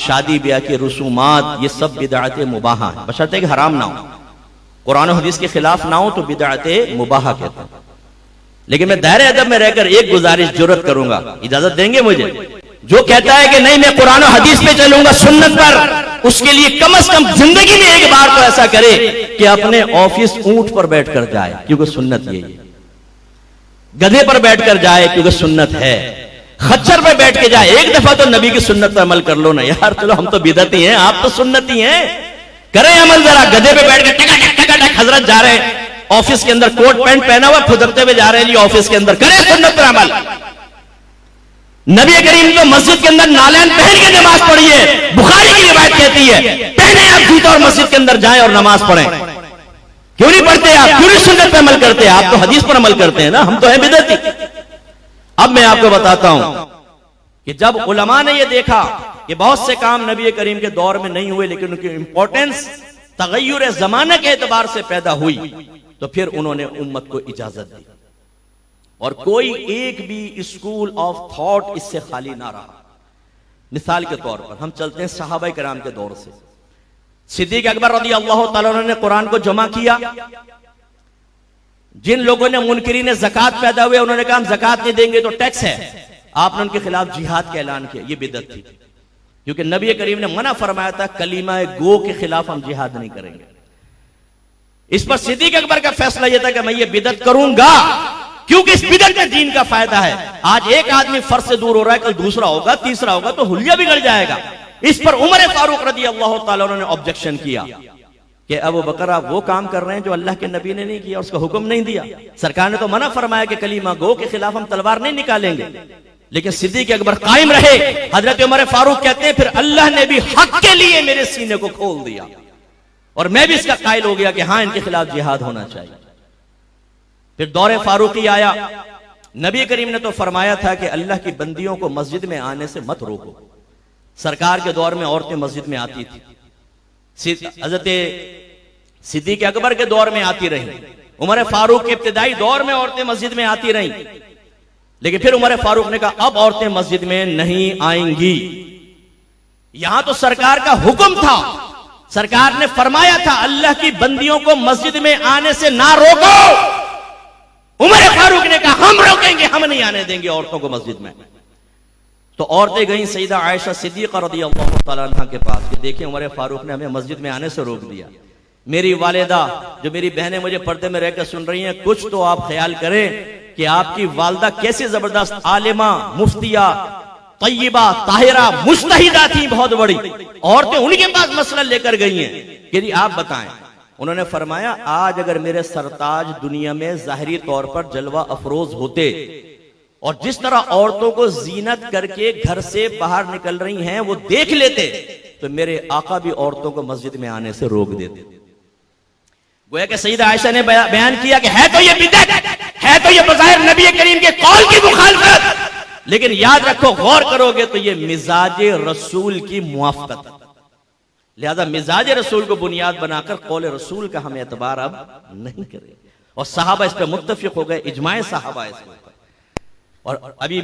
शादी ब्याह के रसूमात, ये सब बिदअत मुबाहा है, बशर्ते कि हराम ना हो, कुरान और हदीस के खिलाफ ना हो तो बिदअत मुबाहा कहते हैं। लेकिन मैं दायरे अदब में रहकर एक गुजारिश जुर्रत करूंगा, इजाजत देंगे मुझे? जो कहता है कि नहीं मैं कुरान और हदीस पे चलूंगा सुन्नत पर, उसके लिए कम से कम जिंदगी में एक बार तो ऐसा करे कि अपने ऑफिस ऊंट पर बैठकर जाए, क्योंकि सुन्नत यही है। गधे पर बैठकर जाए क्योंकि सुन्नत है। खच्चर पर बैठ के जाए, एक दफा तो नबी की सुन्नत पर अमल कर लो ना यार। चलो हम तो बिदअती हैं, आप तो सुन्नती हैं, करें अमल जरा। गधे पे बैठ के टका हजरत जा रहे हैं ऑफिस के अंदर, कोट पैंट पहना हुआ फुदकते हुए जा रहे हैं जी ऑफिस के अंदर, करें सुन्नत पर अमल। नबी करीम तो मस्जिद के अंदर नालैन पहन के नमाज पढ़ी है, बुखारी की रिवायत कहती है पहने आप जूता और मस्जिद के अंदर जाएं और नमाज पढ़ें। क्यों नहीं पढ़ते आप? क्यों नहीं सुन्नत पे अमल करते? आप तो हदीस पर अमल करते हैं ना, हम तो हैं बिदअती। अब मैं आपको बताता हूं कि जब उलमा ने यह देखा कि बहुत से काम नबी करीम के दौर में नहीं हुए लेकिन उनकी इंपॉर्टेंस तगय्युर ज़माने के एतबार से पैदा हुई, तो फिर उन्होंने उम्मत को इजाजत दी और कोई एक भी स्कूल ऑफ थॉट इससे खाली ना रहा। मिसाल के तौर पर हम चलते हैं सहाबा किराम के दौर से। सिद्दीक अकबर रज़ी अल्लाह तआला अन्हु ने कुरान को जमा किया। जिन लोगों ने मुनकिरीन ज़कात पैदा हुए, उन्होंने कहा हम ज़कात नहीं देंगे तो टैक्स है, आपने उनके खिलाफ जिहाद का ऐलान किया। यह बिदअत थी, क्योंकि नबी करीम ने मना फरमाया था कलीमा गो के खिलाफ हम जिहाद नहीं करेंगे। इस पर सिद्दीक अकबर का फैसला यह था कि मैं ये बिदअत करूंगा, क्योंकि इस बिदअत में दीन का फायदा है। आज एक आदमी फर्ज से दूर हो रहा है, कल दूसरा होगा, तीसरा होगा, तो हुलिया बिगड़ जाएगा। इस पर उमर फारूक रज़ी अल्लाह तआला अन्हु ने ऑब्जेक्शन किया कि अबू बकर आप वो काम कर रहे हैं जो अल्लाह के नबी ने नहीं किया, उसका हुक्म नहीं दिया। सरकार ने तो मना फरमाया कि कलीमा गो के खिलाफ हम तलवार नहीं निकालेंगे, लेकिन सिद्दीक अकबर कायम रहे। हजरत उमर फारूक कहते हैं फिर अल्लाह ने भी हक के लिए मेरे सीने को खोल दिया और मैं भी इसका कायल हो गया कि हां इनके खिलाफ जिहाद होना चाहिए। फिर दौरे फारूकी आया। नबी करीम ने तो फरमाया था कि अल्लाह की बंदियों को मस्जिद में आने से मत रोको। सरकार के दौर में औरतें मस्जिद में आती थी, हजरत सिद्दीक अकबर के दौर में आती रही, उमर फारूक के इब्तिदाई दौर में औरतें मस्जिद में आती रही, लेकिन फिर उमर फारूक ने कहा अब औरतें मस्जिद में नहीं आएंगी। यहां तो सरकार का हुक्म था, सरकार ने फरमाया था अल्लाह की बंदियों को मस्जिद में आने से ना रोको। उमर फारूक ने कहा हम रोकेंगे, हम नहीं आने देंगे औरतों को मस्जिद में। तो औरतें गईं सईदा आयशा सिद्दीक़ा रज़ियल्लाहु तआला अन्हा के पास कि देखिए उमर फारूक ने हमें मस्जिद में आने से रोक दिया। मेरी वालिदा, जो मेरी बहनें मुझे पर्दे में रहकर सुन रही हैं, कुछ तो आप ख्याल करें कि आपकी वालिदा कैसी जबरदस्त आलिमा, मुफ्तिया, तय्यबा, ताहिरा, मुज्तहिदा थी, बहुत बड़ी औरतें उनके पास मसला लेकर गई हैं कि आप बताएं। उन्होंने फरमाया आज अगर मेरे सरताज दुनिया में जाहिरी तौर पर जलवा अफरोज होते और जिस तरह औरतों को जीनत करके घर से बाहर निकल रही हैं वो देख लेते, तो मेरे आका भी औरतों को मस्जिद में आने से रोक देते। गोया कि सईदा आयशा ने बयान किया कि है तो ये बिदअत, है तो ये बज़ाहिर नबी करीम के कौल की मुखालफत, लेकिन याद रखो गौर करोगे तो ये मिजाज रसूल की मुआफ़क़त। लिहाजा मिजाज रसूल को बुनियाद बनाकर कौल रसूल का हम एतबार अब नहीं करें। और सहाबा इस पर मुत्तफिक हो गए, इजमाए सहाबा इस पर। और अभी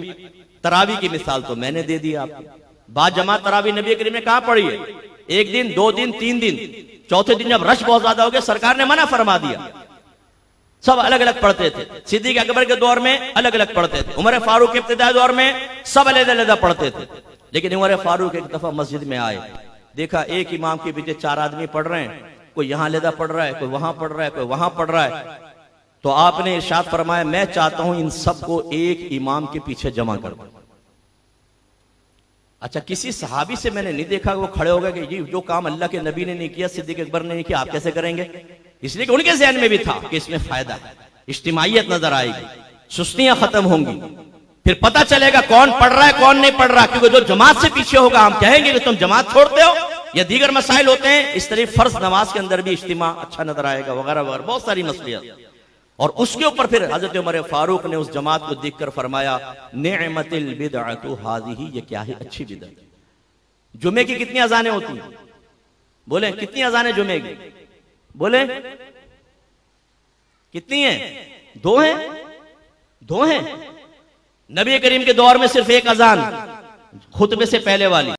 तरावी की मिसाल तो मैंने दे दी आपको। बाद जमात तरावी नबी करीम ने कहां पढ़ी है? एक दिन, 2 दिन, 3 दिन, चौथे दिन जब रश बहुत ज्यादा हो गया सरकार ने मना फरमा दिया। सब अलग अलग पढ़ते थे। सिद्दीक अकबर के दौर में अलग अलग पढ़ते थे, उमर फारूक के इब्तिदाई दौर में सब अलग अलग पढ़ते थे। लेकिन उमर फारूक एक दफा मस्जिद में आए, देखा एक इमाम के पीछे 4 आदमी पढ़ रहे हैं, कोई यहां अलग पढ़ रहा है, कोई वहां पढ़ रहा है, कोई वहां पढ़ रहा है। तो आपने इरशाद फरमाया मैं चाहता हूं इन सबको एक इमाम के पीछे जमा कर दो। अच्छा, किसी सहाबी से मैंने नहीं देखा वो खड़े हो गए कि ये जो काम अल्लाह के नबी ने नहीं किया, सिद्दीक अकबर ने नहीं किया, आप कैसे करेंगे? इसलिए कि उनके ज़हन में भी था कि इसमें फायदा है, इज्तिमाइयत नजर आएगी, सुस्तियां खत्म होंगी, फिर पता चलेगा कौन पढ़ रहा है कौन नहीं पढ़ रहा। क्योंकि जो जमात से पीछे होगा हम कहेंगे कि तुम जमात छोड़ते हो, या दीगर मसाइल होते हैं इस तरह फर्ज नमाज के अंदर भी इज्तिमा अच्छा नजर आएगा वगैरह वगैरह, बहुत सारी मसलियत। और उसके ऊपर फिर हजरत उमर फारूक ने उस जमात को देखकर फरमाया निअमतिल बिदअतु हाज़िही, ये क्या है अच्छी बिदअत। जुमे की कितनी अजानें होती हैं? बोले कितनी अजानें जुमे की? बोले कितनी हैं? 2 हैं, 2 हैं। नबी करीम के दौर में सिर्फ एक अजान खुतबे से पहले वाली।